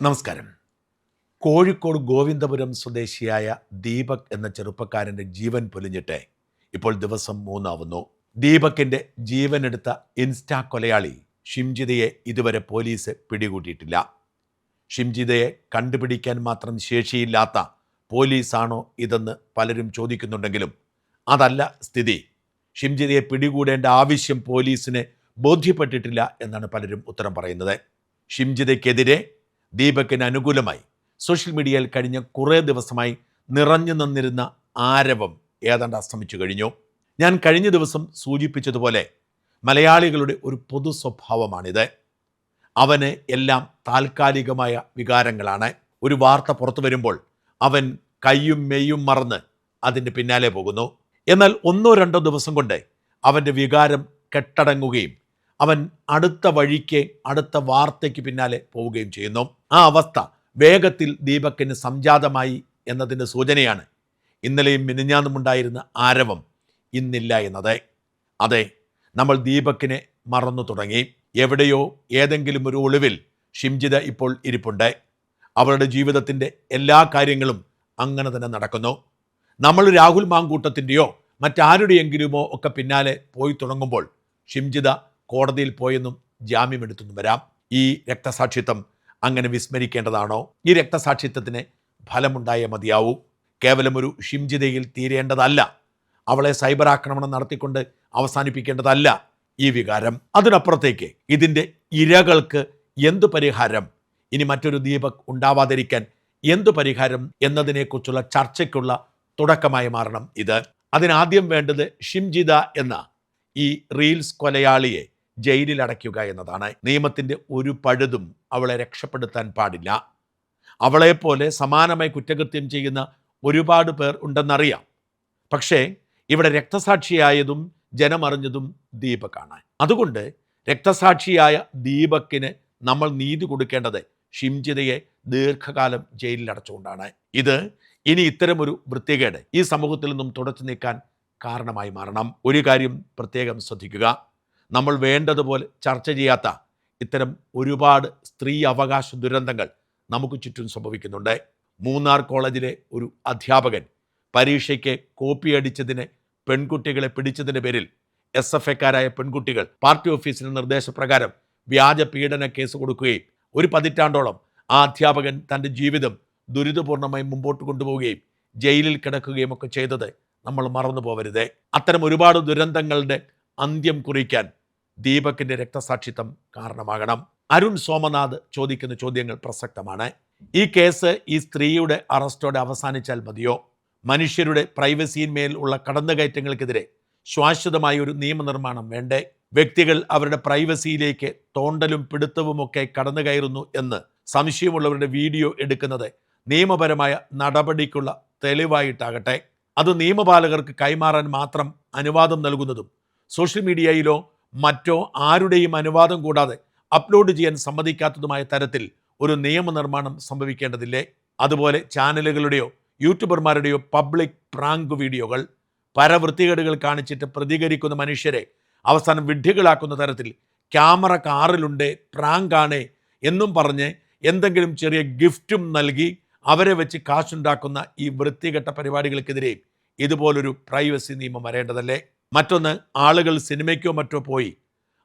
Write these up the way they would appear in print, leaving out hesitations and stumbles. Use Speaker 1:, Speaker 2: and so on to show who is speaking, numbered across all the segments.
Speaker 1: നമസ്കാരം. കോഴിക്കോട് ഗോവിന്ദപുരം സ്വദേശിയായ ദീപക് എന്ന ചെറുപ്പക്കാരൻ്റെ ജീവൻ പൊലിഞ്ഞിട്ട് ഇപ്പോൾ ദിവസം 3 ആവുന്നു. ദീപകിൻ്റെ ജീവനെടുത്ത ഇൻസ്റ്റാ കൊലയാളി ഷിംജിതയെ ഇതുവരെ പോലീസ് പിടികൂടിയിട്ടില്ല. ഷിംജിതയെ കണ്ടുപിടിക്കാൻ മാത്രം ശേഷിയില്ലാത്ത പോലീസാണോ ഇതെന്ന് പലരും ചോദിക്കുന്നുണ്ടെങ്കിലും അതല്ല സ്ഥിതി. ഷിംജിതയെ പിടികൂടേണ്ട ആവശ്യം പോലീസിന് ബോധ്യപ്പെട്ടിട്ടില്ല എന്നാണ് പലരും ഉത്തരം പറയുന്നത്. ഷിംജിതയ്ക്കെതിരെ ദീപകിന് അനുകൂലമായി സോഷ്യൽ മീഡിയയിൽ കഴിഞ്ഞ കുറേ ദിവസമായി നിറഞ്ഞു നിന്നിരുന്ന ആരവം ഏതാണ്ട് അസ്തമിച്ചു കഴിഞ്ഞു. ഞാൻ കഴിഞ്ഞ ദിവസം സൂചിപ്പിച്ചതുപോലെ മലയാളികളുടെ ഒരു പൊതു സ്വഭാവമാണിത്. അവന് എല്ലാം താൽക്കാലികമായ വികാരങ്ങളാണ്. ഒരു വാർത്ത പുറത്തു വരുമ്പോൾ അവൻ കയ്യും മെയ്യും മറന്ന് അതിൻ്റെ പിന്നാലെ പോകുന്നു. എന്നാൽ 1-2 ദിവസം കൊണ്ട് അവൻ്റെ വികാരം കെട്ടടങ്ങുകയും അവൻ അടുത്ത വഴിക്ക് അടുത്ത വാർത്തയ്ക്ക് പിന്നാലെ പോവുകയും ചെയ്യുന്നു. ആ അവസ്ഥ വേഗത്തിൽ ദീപകിന് സംജാതമായി എന്നതിൻ്റെ സൂചനയാണ് ഇന്നലെയും മിനിഞ്ഞാന്നുമുണ്ടായിരുന്ന ആരവം ഇന്നില്ല എന്നത്. അതെ, നമ്മൾ ദീപകിനെ മറന്നു തുടങ്ങി. എവിടെയോ ഏതെങ്കിലും ഒരു ഒളിവിൽ ഷിംജിത ഇപ്പോൾ ഇരിപ്പുണ്ട്. അവളുടെ ജീവിതത്തിൻ്റെ എല്ലാ കാര്യങ്ങളും അങ്ങനെ തന്നെ നടക്കുന്നു. നമ്മൾ രാഹുൽ മാങ്കൂട്ടത്തിൻ്റെയോ മറ്റാരുടെയെങ്കിലുമോ ഒക്കെ പിന്നാലെ പോയി തുടങ്ങുമ്പോൾ ഷിംജിത കോടതിയിൽ പോയെന്നും ജാമ്യമെടുത്തെന്നും വരാം. ഈ രക്തസാക്ഷിത്വം അങ്ങനെ വിസ്മരിക്കേണ്ടതാണോ? ഈ രക്തസാക്ഷിത്വത്തിന് ഫലമുണ്ടായേ മതിയാവൂ. കേവലം ഒരു ഷിംജിതയിൽ തീരേണ്ടതല്ല. അവളെ സൈബർ ആക്രമണം നടത്തിക്കൊണ്ട് അവസാനിപ്പിക്കേണ്ടതല്ല ഈ വികാരം. അതിനപ്പുറത്തേക്ക് ഇതിൻ്റെ ഇരകൾക്ക് എന്തു പരിഹാരം, ഇനി മറ്റൊരു ദീപക് ഉണ്ടാവാതിരിക്കാൻ എന്തു പരിഹാരം എന്നതിനെക്കുറിച്ചുള്ള ചർച്ചയ്ക്കുള്ള തുടക്കമായി മാറണം ഇത്. അതിനാദ്യം വേണ്ടത് ഷിംജിത എന്ന ഈ റീൽസ് കൊലയാളിയെ ജയിലിൽ അടയ്ക്കുക എന്നതാണ്. നിയമത്തിൻ്റെ ഒരു പഴുതും അവളെ രക്ഷപ്പെടുത്താൻ പാടില്ല. അവളെപ്പോലെ സമാനമായി കുറ്റകൃത്യം ചെയ്യുന്ന ഒരുപാട് പേർ ഉണ്ടെന്നറിയാം. പക്ഷേ ഇവിടെ രക്തസാക്ഷിയായതും ജനമറിഞ്ഞതും ദീപക്കാണ്. അതുകൊണ്ട് രക്തസാക്ഷിയായ ദീപക്കിന് നമ്മൾ നീതി കൊടുക്കേണ്ടത് ഷിംജിതയെ ദീർഘകാലം ജയിലിൽ അടച്ചുകൊണ്ടാണ്. ഇത് ഇനി ഇത്തരമൊരു വൃത്തികേട് ഈ സമൂഹത്തിൽ നിന്നും തുടച്ചു നീക്കാൻ കാരണമായി മാറണം. ഒരു കാര്യം പ്രത്യേകം ശ്രദ്ധിക്കുക. നമ്മൾ വേണ്ടതുപോലെ ചർച്ച ചെയ്യാത്ത ഇത്തരം ഒരുപാട് സ്ത്രീ അവകാശ ദുരന്തങ്ങൾ നമുക്ക് ചുറ്റും സംഭവിക്കുന്നുണ്ട്. മൂന്നാർ കോളേജിലെ ഒരു അധ്യാപകൻ പരീക്ഷയ്ക്ക് കോപ്പിയടിച്ചതിന് പെൺകുട്ടികളെ പിടിച്ചതിൻ്റെ പേരിൽ SFIക്കാരായ പെൺകുട്ടികൾ പാർട്ടി ഓഫീസിൻ്റെ നിർദ്ദേശപ്രകാരം വ്യാജ പീഡന കേസ് കൊടുക്കുകയും 1 പതിറ്റാണ്ടോളം ആ അധ്യാപകൻ തൻ്റെ ജീവിതം ദുരിതപൂർണമായി മുമ്പോട്ട് കൊണ്ടുപോവുകയും ജയിലിൽ കിടക്കുകയും ഒക്കെ ചെയ്തത് നമ്മൾ മറന്നു പോവരുത്. അത്തരം ഒരുപാട് ദുരന്തങ്ങളുടെ അന്ത്യം കുറിക്കാൻ ദീപകിൻ്റെ രക്തസാക്ഷിത്വം കാരണമാകണം. അരുൺ സോമനാഥ് ചോദിക്കുന്ന ചോദ്യങ്ങൾ പ്രസക്തമാണ്. ഈ കേസ് ഈ സ്ത്രീയുടെ അറസ്റ്റോടെ അവസാനിച്ചാൽ മതിയോ? മനുഷ്യരുടെ പ്രൈവസിയിന്മേൽ ഉള്ള കടന്നുകയറ്റങ്ങൾക്കെതിരെ ശാശ്വതമായ ഒരു നിയമനിർമ്മാണം വേണ്ടേ? വ്യക്തികൾ അവരുടെ പ്രൈവസിയിലേക്ക് തോണ്ടലും പിടുത്തവുമൊക്കെ കടന്നു കയറുന്നു എന്ന് സംശയമുള്ളവരുടെ വീഡിയോ എടുക്കുന്നത് നിയമപരമായ നടപടിക്കുള്ള തെളിവായിട്ടാകട്ടെ. അത് നിയമപാലകർക്ക് കൈമാറാൻ മാത്രം അനുവാദം നൽകുന്നതും സോഷ്യൽ മീഡിയയിലോ മറ്റോ ആരുടെയും അനുവാദം കൂടാതെ അപ്ലോഡ് ചെയ്യാൻ സമ്മതിക്കാത്തതുമായ തരത്തിൽ ഒരു നിയമനിർമ്മാണം സംഭവിക്കേണ്ടതില്ലേ? അതുപോലെ ചാനലുകളുടെയോ യൂട്യൂബർമാരുടെയോ പബ്ലിക് പ്രാങ്ക് വീഡിയോകൾ പരവൃത്തികേടുകൾ കാണിച്ചിട്ട് പ്രതികരിക്കുന്ന മനുഷ്യരെ അവസാനം വിഡ്ഢികളാക്കുന്ന തരത്തിൽ ക്യാമറ കാറിലുണ്ട്, പ്രാങ്കാണ് എന്നും പറഞ്ഞ് എന്തെങ്കിലും ചെറിയ ഗിഫ്റ്റും നൽകി അവരെ വെച്ച് കാശുണ്ടാക്കുന്ന ഈ വൃത്തികെട്ട പരിപാടികൾക്കെതിരെ ഇതുപോലൊരു പ്രൈവസി നിയമം വരേണ്ടതല്ലേ? മറ്റൊന്ന്, ആളുകൾ സിനിമയ്ക്കോ മറ്റോ പോയി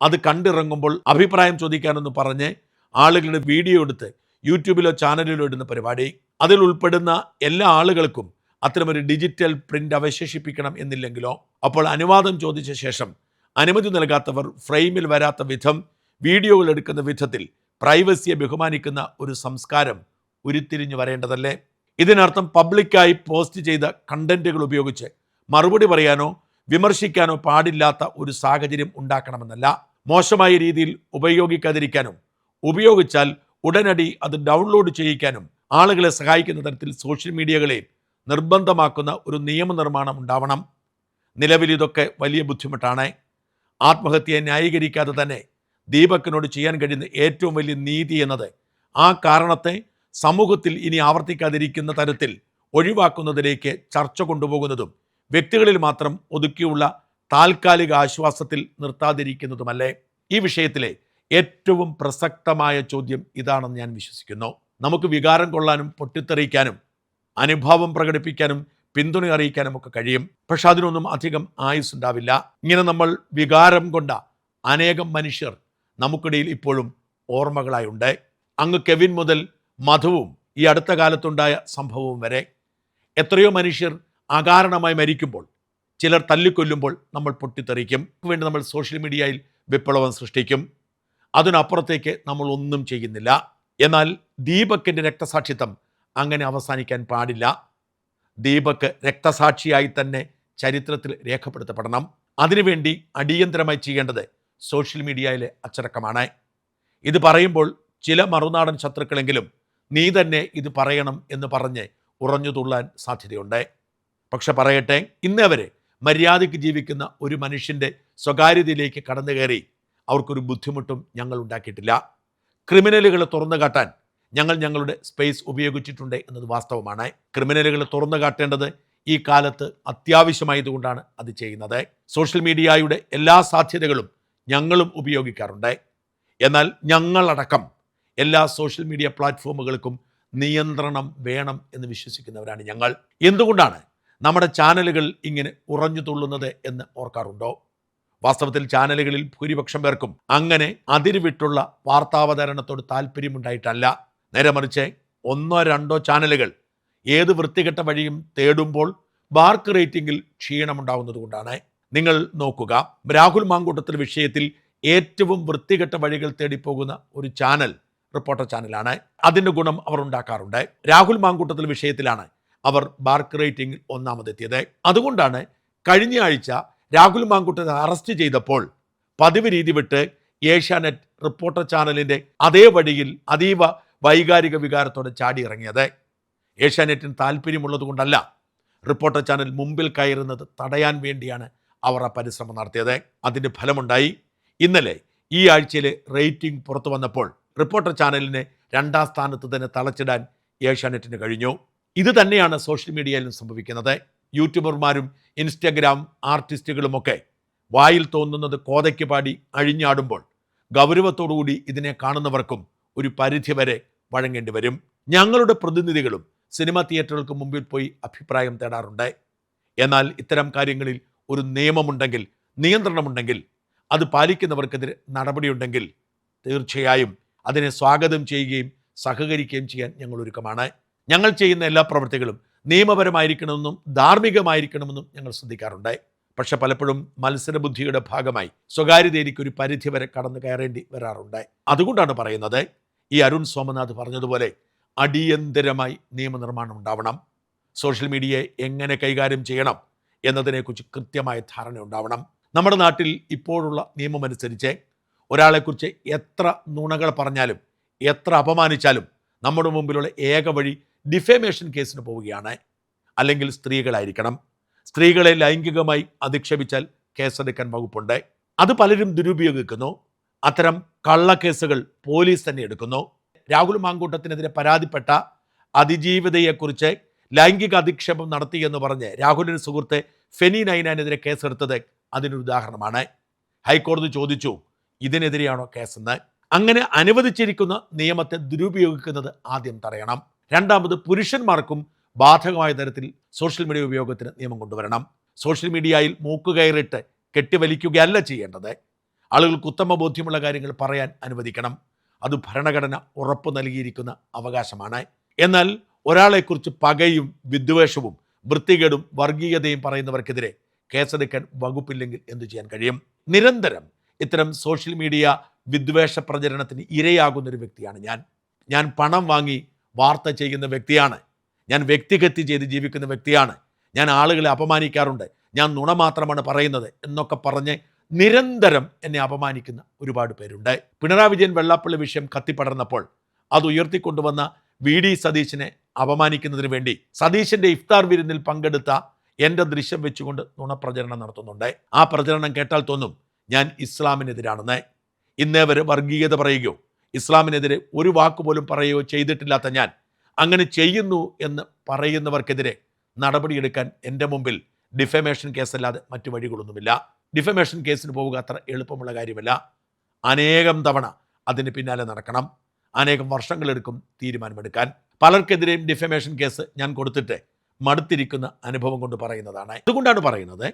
Speaker 1: അത് കണ്ടിറങ്ങുമ്പോൾ അഭിപ്രായം ചോദിക്കാനെന്ന് പറഞ്ഞ് ആളുകളുടെ വീഡിയോ എടുത്ത് യൂട്യൂബിലോ ചാനലിലോ ഇടുന്ന പരിപാടി. അതിൽ ഉൾപ്പെടുന്ന എല്ലാ ആളുകൾക്കും അത്തരമൊരു ഡിജിറ്റൽ പ്രിൻ്റ് അവശേഷിപ്പിക്കണം എന്നില്ലെങ്കിലോ? അപ്പോൾ അനുവാദം ചോദിച്ച ശേഷം അനുമതി നൽകാത്തവർ ഫ്രെയിമിൽ വരാത്ത വിധം വീഡിയോകൾ എടുക്കുന്ന വിധത്തിൽ പ്രൈവസിയെ ബഹുമാനിക്കുന്ന ഒരു സംസ്കാരം ഉരുത്തിരിഞ്ഞു വരേണ്ടതല്ലേ? ഇതിനർത്ഥം പബ്ലിക്കായി പോസ്റ്റ് ചെയ്ത കണ്ടന്റുകൾ ഉപയോഗിച്ച് മറുപടി പറയാനോ വിമർശിക്കാനോ പാടില്ലാത്ത ഒരു സാഹചര്യം ഉണ്ടാക്കണമെന്നല്ല. മോശമായ രീതിയിൽ ഉപയോഗിക്കാതിരിക്കാനും ഉപയോഗിച്ചാൽ ഉടനടി അത് ഡൗൺലോഡ് ചെയ്യിക്കാനും ആളുകളെ സഹായിക്കുന്ന തരത്തിൽ സോഷ്യൽ മീഡിയകളെ നിർബന്ധമാക്കുന്ന ഒരു നിയമനിർമ്മാണം ഉണ്ടാവണം. നിലവിൽ ഇതൊക്കെ വലിയ ബുദ്ധിമുട്ടാണ്. ആത്മഹത്യയെ ന്യായീകരിക്കാതെ തന്നെ ദീപക്കിനോട് ചെയ്യാൻ കഴിയുന്ന ഏറ്റവും വലിയ നീതി എന്നത് ആ കാരണത്തെ സമൂഹത്തിൽ ഇനി ആവർത്തിക്കാതിരിക്കുന്ന തരത്തിൽ ഒഴിവാക്കുന്നതിലേക്ക് ചർച്ച കൊണ്ടുപോകുന്നതും വ്യക്തികളിൽ മാത്രം ഒതുക്കിയുള്ള താൽക്കാലിക ആശ്വാസത്തിൽ നിർത്താതിരിക്കുന്നതുമല്ലേ? ഈ വിഷയത്തിലെ ഏറ്റവും പ്രസക്തമായ ചോദ്യം ഇതാണെന്ന് ഞാൻ വിശ്വസിക്കുന്നു. നമുക്ക് വികാരം കൊള്ളാനും പൊട്ടിത്തെറിക്കാനും അനുഭാവം പ്രകടിപ്പിക്കാനും പിന്തുണ അറിയിക്കാനും ഒക്കെ കഴിയും. പക്ഷെ അതിനൊന്നും അധികം ആയുസ് ഉണ്ടാവില്ല. ഇങ്ങനെ നമ്മൾ വികാരം കൊണ്ട അനേകം മനുഷ്യർ നമുക്കിടയിൽ ഇപ്പോഴും ഓർമ്മകളായുണ്ട്. അങ്ങ് കെവിൻ മുതൽ മധുവും ഈ അടുത്ത കാലത്തുണ്ടായ സംഭവവും വരെ എത്രയോ മനുഷ്യർ അകാരണമായി മരിക്കുമ്പോൾ, ചിലർ തല്ലിക്കൊല്ലുമ്പോൾ നമ്മൾ പൊട്ടിത്തെറിക്കും. വേണ്ടി നമ്മൾ സോഷ്യൽ മീഡിയയിൽ വിപ്ലവം സൃഷ്ടിക്കും. അതിനപ്പുറത്തേക്ക് നമ്മൾ ഒന്നും ചെയ്യുന്നില്ല. എന്നാൽ ദീപക്കിൻ്റെ രക്തസാക്ഷിത്വം അങ്ങനെ അവസാനിക്കാൻ പാടില്ല. ദീപക് രക്തസാക്ഷിയായി തന്നെ ചരിത്രത്തിൽ രേഖപ്പെടുത്തപ്പെടണം. അതിനുവേണ്ടി അടിയന്തരമായി ചെയ്യേണ്ടത് സോഷ്യൽ മീഡിയയിലെ അച്ചടക്കമാണ്. ഇത് പറയുമ്പോൾ ചില മറുനാടൻ ശത്രുക്കളെങ്കിലും നീ തന്നെ ഇത് പറയണം എന്ന് പറഞ്ഞ് ഉറഞ്ഞു തുള്ളാൻ സാധ്യതയുണ്ട്. പക്ഷെ പറയട്ടെ, ഇന്നേവരെ മര്യാദയ്ക്ക് ജീവിക്കുന്ന ഒരു മനുഷ്യൻ്റെ സ്വകാര്യതയിലേക്ക് കടന്നു കയറി അവർക്കൊരു ബുദ്ധിമുട്ടും ഞങ്ങൾ ഉണ്ടാക്കിയിട്ടില്ല. ക്രിമിനലുകളെ തുറന്നു കാട്ടാൻ ഞങ്ങൾ ഞങ്ങളുടെ സ്പേസ് ഉപയോഗിച്ചിട്ടുണ്ട് എന്നത് വാസ്തവമാണ്. ക്രിമിനലുകളെ തുറന്നു കാട്ടേണ്ടത് ഈ കാലത്ത് അത്യാവശ്യമായതുകൊണ്ടാണ് അത് ചെയ്യുന്നത്. സോഷ്യൽ മീഡിയയുടെ എല്ലാ സാധ്യതകളും ഞങ്ങളും ഉപയോഗിക്കാറുണ്ട്. എന്നാൽ ഞങ്ങളടക്കം എല്ലാ സോഷ്യൽ മീഡിയ പ്ലാറ്റ്ഫോമുകൾക്കും നിയന്ത്രണം വേണം എന്ന് വിശ്വസിക്കുന്നവരാണ് ഞങ്ങൾ. എന്തുകൊണ്ടാണ് നമ്മുടെ ചാനലുകൾ ഇങ്ങനെ ഉറഞ്ഞു തുള്ളുന്നത് എന്ന് ഓർക്കാറുണ്ടോ? വാസ്തവത്തിൽ ചാനലുകളിൽ ഭൂരിപക്ഷം പേർക്കും അങ്ങനെ അതിരുവിട്ടുള്ള വാർത്താവതരണത്തോട് താല്പര്യമുണ്ടായിട്ടല്ല. നേരെ മറിച്ച് 1-2 ചാനലുകൾ ഏത് വൃത്തികെട്ട വഴിയും തേടുമ്പോൾ ബാർക്ക് റേറ്റിംഗിൽ ക്ഷീണമുണ്ടാവുന്നത് കൊണ്ടാണ്. നിങ്ങൾ നോക്കുക, രാഹുൽ മാങ്കൂട്ടത്തിൽ വിഷയത്തിൽ ഏറ്റവും വൃത്തികെട്ട വഴികൾ തേടിപ്പോകുന്ന ഒരു ചാനൽ റിപ്പോർട്ടർ ചാനലാണ്. അതിൻ്റെ ഗുണം അവർ ഉണ്ടാക്കാറുണ്ട്. രാഹുൽ മാങ്കൂട്ടത്തിൽ വിഷയത്തിലാണ് അവർ ബാർക്ക് റേറ്റിംഗിൽ ഒന്നാമതെത്തിയത്. അതുകൊണ്ടാണ് കഴിഞ്ഞ ആഴ്ച രാഹുൽ മാങ്കൂട്ടത്തെ അറസ്റ്റ് ചെയ്തപ്പോൾ പതിവ് രീതി വിട്ട് ഏഷ്യാനെറ്റ് റിപ്പോർട്ടർ ചാനലിൻ്റെ അതേ വഴിയിൽ അതീവ വൈകാരിക വികാരത്തോടെ ചാടി ഇറങ്ങിയത്. ഏഷ്യാനെറ്റിന് താല്പര്യമുള്ളത് കൊണ്ടല്ല, റിപ്പോർട്ടർ ചാനൽ മുമ്പിൽ കയറുന്നത് തടയാൻ വേണ്ടിയാണ് അവർ ആ പരിശ്രമം നടത്തിയത്. അതിൻ്റെ ഫലമുണ്ടായി. ഇന്നലെ ഈ ആഴ്ചയിലെ റേറ്റിംഗ് പുറത്തു വന്നപ്പോൾ റിപ്പോർട്ടർ ചാനലിനെ 2ാം സ്ഥാനത്ത് തന്നെ തളച്ചിടാൻ ഏഷ്യാനെറ്റിന് കഴിഞ്ഞു. ഇത് തന്നെയാണ് സോഷ്യൽ മീഡിയയിലും സംഭവിക്കുന്നത്. യൂട്യൂബർമാരും ഇൻസ്റ്റഗ്രാം ആർട്ടിസ്റ്റുകളുമൊക്കെ വായിൽ തോന്നുന്നത് കോതയ്ക്ക് പാടി അഴിഞ്ഞാടുമ്പോൾ ഗൗരവത്തോടുകൂടി ഇതിനെ കാണുന്നവർക്കും ഒരു പരിധിവരെ വഴങ്ങേണ്ടി വരും. ഞങ്ങളുടെ പ്രതിനിധികളും സിനിമാ തിയേറ്ററുകൾക്ക് മുമ്പിൽ പോയി അഭിപ്രായം തേടാറുണ്ട്. എന്നാൽ ഇത്തരം കാര്യങ്ങളിൽ ഒരു നിയമമുണ്ടെങ്കിൽ, നിയന്ത്രണമുണ്ടെങ്കിൽ, അത് പാലിക്കുന്നവർക്കെതിരെ നടപടിയുണ്ടെങ്കിൽ തീർച്ചയായും അതിനെ സ്വാഗതം ചെയ്യുകയും സഹകരിക്കുകയും ചെയ്യാൻ ഞങ്ങൾ ഒരുക്കമാണ്. ഞങ്ങൾ ചെയ്യുന്ന എല്ലാ പ്രവൃത്തികളും നിയമപരമായിരിക്കണമെന്നും ധാർമ്മികമായിരിക്കണമെന്നും ഞങ്ങൾ ശ്രദ്ധിക്കാറുണ്ട്. പക്ഷെ പലപ്പോഴും മത്സരബുദ്ധിയുടെ ഭാഗമായി സ്വകാര്യതയിലേക്ക് ഒരു പരിധിവരെ കടന്നു കയറേണ്ടി വരാറുണ്ട്. അതുകൊണ്ടാണ് പറയുന്നത്, ഈ അരുൺ സോമനാഥ് പറഞ്ഞതുപോലെ അടിയന്തരമായി നിയമനിർമ്മാണം ഉണ്ടാവണം. സോഷ്യൽ മീഡിയയെ എങ്ങനെ കൈകാര്യം ചെയ്യണം എന്നതിനെക്കുറിച്ച് കൃത്യമായ ധാരണ ഉണ്ടാവണം. നമ്മുടെ നാട്ടിൽ ഇപ്പോഴുള്ള നിയമമനുസരിച്ച് ഒരാളെക്കുറിച്ച് എത്ര നുണകൾ പറഞ്ഞാലും എത്ര അപമാനിച്ചാലും നമ്മുടെ മുമ്പിലുള്ള ഏക വഴി ഡിഫേമേഷൻ കേസിന് പോവുകയാണ്. അല്ലെങ്കിൽ സ്ത്രീകളായിരിക്കണം. സ്ത്രീകളെ ലൈംഗികമായി അധിക്ഷേപിച്ചാൽ കേസെടുക്കാൻ വകുപ്പുണ്ട്. അത് പലരും ദുരുപയോഗിക്കുന്നു. അത്തരം കള്ളക്കേസുകൾ പോലീസ് തന്നെ എടുക്കുന്നു. രാഹുൽ മാങ്കൂട്ടത്തിനെതിരെ പരാതിപ്പെട്ട അതിജീവിതയെക്കുറിച്ച് ലൈംഗിക അധിക്ഷേപം നടത്തിയെന്ന് പറഞ്ഞ് രാഹുലിൻ്റെ സുഹൃത്ത് ഫെനി നൈനാനെതിരെ കേസെടുത്തത് അതിനൊരു ഉദാഹരണമാണ്. ഹൈക്കോടതി ചോദിച്ചു, ഇതിനെതിരെയാണോ കേസെന്ന്. അങ്ങനെ അനുവദിച്ചിരിക്കുന്ന നിയമത്തെ ദുരുപയോഗിക്കുന്നത് ആദ്യം തടയണം. രണ്ടാമത്, പുരുഷന്മാർക്കും ബാധകമായ തരത്തിൽ സോഷ്യൽ മീഡിയ ഉപയോഗത്തിന് നിയമം കൊണ്ടുവരണം. സോഷ്യൽ മീഡിയയിൽ മൂക്കുകയറിട്ട് കെട്ടിവലിക്കുകയല്ല ചെയ്യേണ്ടത്. ആളുകൾക്ക് ഉത്തമ ബോധ്യമുള്ള കാര്യങ്ങൾ പറയാൻ അനുവദിക്കണം. അത് ഭരണഘടന ഉറപ്പു നൽകിയിരിക്കുന്ന അവകാശമാണ്. എന്നാൽ ഒരാളെക്കുറിച്ച് പകയും വിദ്വേഷവും വൃത്തികേടും വർഗീയതയും പറയുന്നവർക്കെതിരെ കേസെടുക്കാൻ വകുപ്പില്ലെങ്കിൽ എന്തു ചെയ്യാൻ കഴിയും? നിരന്തരം ഇത്തരം സോഷ്യൽ മീഡിയ വിദ്വേഷ പ്രചരണത്തിന് ഇരയാകുന്നൊരു വ്യക്തിയാണ് ഞാൻ പണം വാങ്ങി വാർത്ത ചെയ്യുന്ന വ്യക്തിയാണ്. ഞാൻ വ്യക്തിഹത്യ ചെയ്ത് ജീവിക്കുന്ന വ്യക്തിയാണ്. ഞാൻ ആളുകളെ അപമാനിക്കാറുണ്ട്. ഞാൻ നുണ മാത്രമാണ് പറയുന്നത് എന്നൊക്കെ പറഞ്ഞ് നിരന്തരം എന്നെ അപമാനിക്കുന്ന ഒരുപാട് പേരുണ്ട്. പിണറായി വിജയൻ വെള്ളാപ്പള്ളി വിഷയം കത്തിപ്പടർന്നപ്പോൾ അത് ഉയർത്തിക്കൊണ്ടുവന്ന VD സതീശനെ അപമാനിക്കുന്നതിന് വേണ്ടി സതീശൻ്റെ ഇഫ്താർ വിരുന്നിൽ പങ്കെടുത്ത എൻ്റെ ദൃശ്യം വെച്ചുകൊണ്ട് നുണപ്രചരണം നടത്തുന്നുണ്ട്. ആ പ്രചരണം കേട്ടാൽ തോന്നും ഞാൻ ഇസ്ലാമിനെതിരാണെന്ന്. ഇന്നേ വരെ വർഗീയത പറയുകയോ ഇസ്ലാമിനെതിരെ ഒരു വാക്കുപോലും പറയുകയോ ചെയ്തിട്ടില്ലാത്ത ഞാൻ അങ്ങനെ ചെയ്യുന്നു എന്ന് പറയുന്നവർക്കെതിരെ നടപടിയെടുക്കാൻ എൻ്റെ മുമ്പിൽ ഡിഫമേഷൻ കേസല്ലാതെ മറ്റു വഴികളൊന്നുമില്ല. ഡിഫമേഷൻ കേസിന് പോവുക അത്ര എളുപ്പമുള്ള കാര്യമല്ല. അനേകം തവണ അതിന് പിന്നാലെ നടക്കണം. അനേകം വർഷങ്ങളെടുക്കും തീരുമാനമെടുക്കാൻ. പലർക്കെതിരെയും ഡിഫമേഷൻ കേസ് ഞാൻ കൊടുത്തിട്ട് മടുത്തിരിക്കുന്ന അനുഭവം കൊണ്ട് പറയുന്നതാണ്. അതുകൊണ്ടാണ് പറയുന്നത്,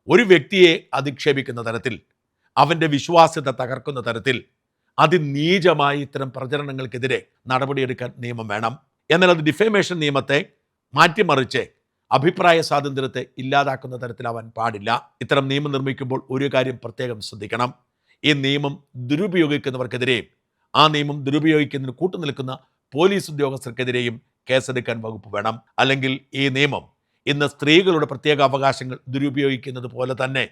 Speaker 1: ഒരു വ്യക്തിയെ അധിക്ഷേപിക്കുന്ന തരത്തിൽ, അവൻ്റെ വിശ്വാസ്യത തകർക്കുന്ന തരത്തിൽ അതിനീചമായി ഇത്തരം പ്രചരണങ്ങൾക്കെതിരെ നടപടിയെടുക്കാൻ നിയമം വേണം. എന്നാൽ അത് ഡിഫമേഷൻ നിയമത്തെ മാറ്റിമറിച്ച് അഭിപ്രായ സ്വാതന്ത്ര്യത്തെ ഇല്ലാതാക്കുന്ന തരത്തിലാവാൻ പാടില്ല. ഇത്തരം നിയമം നിർമ്മിക്കുമ്പോൾ ഒരു കാര്യം പ്രത്യേകം ശ്രദ്ധിക്കണം. ഈ നിയമം ദുരുപയോഗിക്കുന്നവർക്കെതിരെയും ആ നിയമം ദുരുപയോഗിക്കുന്നതിന് കൂട്ടുനിൽക്കുന്ന പോലീസ് ഉദ്യോഗസ്ഥർക്കെതിരെയും കേസെടുക്കാൻ വകുപ്പ് വേണം. അല്ലെങ്കിൽ ഈ നിയമം ഇന്ന് സ്ത്രീകളുടെ പ്രത്യേക അവകാശങ്ങൾ ദുരുപയോഗിക്കുന്നത് പോലെ തന്നെ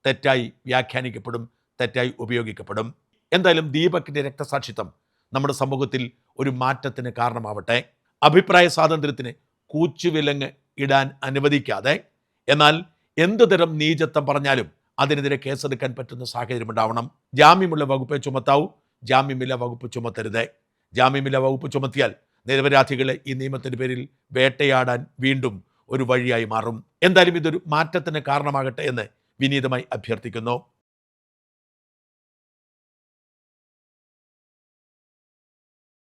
Speaker 1: തെറ്റായി വ്യാഖ്യാനിക്കപ്പെടും, തെറ്റായി ഉപയോഗിക്കപ്പെടും. എന്തായാലും ദീപകിൻ്റെ രക്തസാക്ഷിത്വം നമ്മുടെ സമൂഹത്തിൽ ഒരു മാറ്റത്തിന് കാരണമാവട്ടെ. അഭിപ്രായ സ്വാതന്ത്ര്യത്തിന് കൂച്ചുവിലങ്ങ് ഇടാൻ അനുവദിക്കാതെ, എന്നാൽ എന്തുതരം നീചത്വം പറഞ്ഞാലും അതിനെതിരെ കേസെടുക്കാൻ പറ്റുന്ന സാഹചര്യം ഉണ്ടാവണം. ജാമ്യമുള്ള വകുപ്പ് ചുമത്താവൂ, ജാമ്യമില്ല വകുപ്പ് ചുമത്തരുത്. ജാമ്യമില്ല വകുപ്പ് ചുമത്തിയാൽ നിരപരാധികളെ ഈ നിയമത്തിൻ്റെ പേരിൽ വേട്ടയാടാൻ വീണ്ടും ഒരു വഴിയായി മാറും. എന്തായാലും ഇതൊരു മാറ്റത്തിന് കാരണമാകട്ടെ എന്ന് വിനീതമായി അഭ്യർത്ഥിക്കുന്നു.